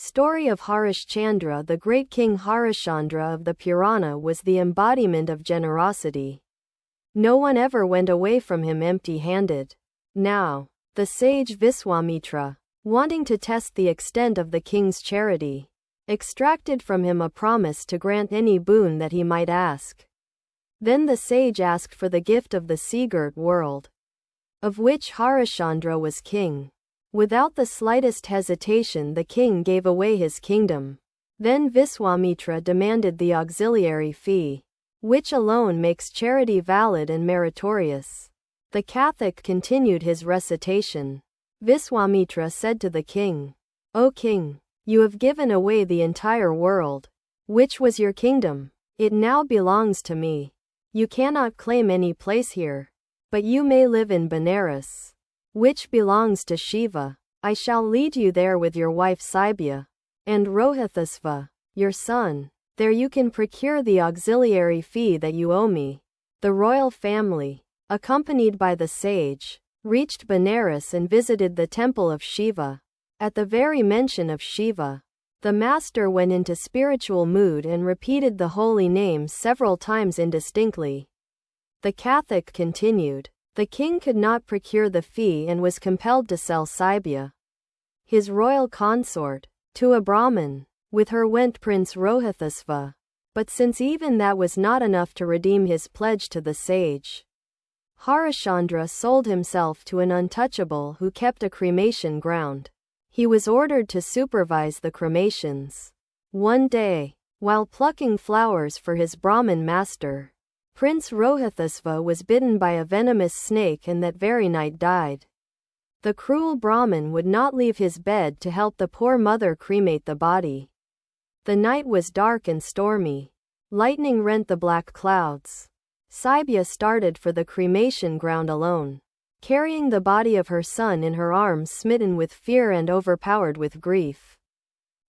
Story of Harischandra. The great king Harischandra of the Purana was the embodiment of generosity. No one ever went away from him empty-handed. Now, the sage Viswamitra, wanting to test the extent of the king's charity, extracted from him a promise to grant any boon that he might ask. Then the sage asked for the gift of the sea-girt world, of which Harischandra was king. Without the slightest hesitation the king gave away his kingdom. Then Viswamitra demanded the auxiliary fee, which alone makes charity valid and meritorious. The Catholic continued his recitation. Viswamitra said to the king, "O king, you have given away the entire world, which was your kingdom. It now belongs to me. You cannot claim any place here, but you may live in Benares, which belongs to Shiva. I shall lead you there with your wife Saibya, and Rohithasva, your son. There you can procure the auxiliary fee that you owe me." The royal family, accompanied by the sage, reached Benares and visited the temple of Shiva. At the very mention of Shiva, the master went into spiritual mood and repeated the holy name several times indistinctly. The Catholic continued. The king could not procure the fee and was compelled to sell Saibya, his royal consort, to a Brahmin. With her went Prince Rohithasva. But since even that was not enough to redeem his pledge to the sage, Harischandra sold himself to an untouchable who kept a cremation ground. He was ordered to supervise the cremations. One day, while plucking flowers for his Brahmin master, Prince Rohithasva was bitten by a venomous snake and that very night died. The cruel Brahmin would not leave his bed to help the poor mother cremate the body. The night was dark and stormy. Lightning rent the black clouds. Saibya started for the cremation ground alone, carrying the body of her son in her arms, smitten with fear and overpowered with grief.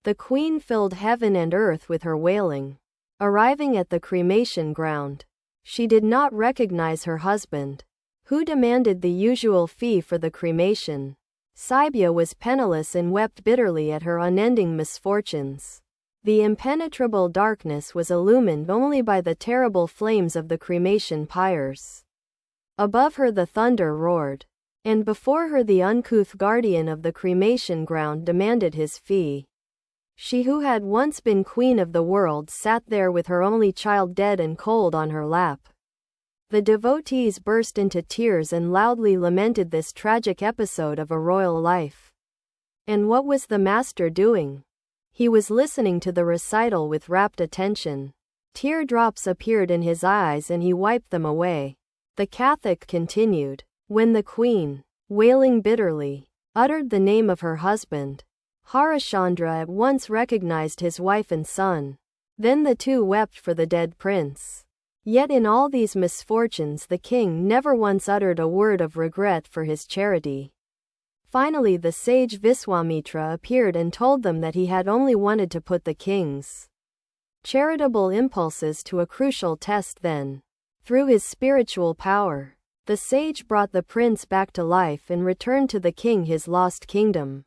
The queen filled heaven and earth with her wailing. Arriving at the cremation ground, she did not recognize her husband, who demanded the usual fee for the cremation. Saibya was penniless and wept bitterly at her unending misfortunes. The impenetrable darkness was illumined only by the terrible flames of the cremation pyres. Above her the thunder roared, and before her the uncouth guardian of the cremation ground demanded his fee. She who had once been queen of the world sat there with her only child dead and cold on her lap. The devotees burst into tears and loudly lamented this tragic episode of a royal life. And what was the master doing? He was listening to the recital with rapt attention. Teardrops appeared in his eyes and he wiped them away. The Catholic continued. When the queen, wailing bitterly, uttered the name of her husband, Harischandra at once recognized his wife and son. Then the two wept for the dead prince. Yet in all these misfortunes the king never once uttered a word of regret for his charity. Finally the sage Viswamitra appeared and told them that he had only wanted to put the king's charitable impulses to a crucial test. Then, through his spiritual power, the sage brought the prince back to life and returned to the king his lost kingdom.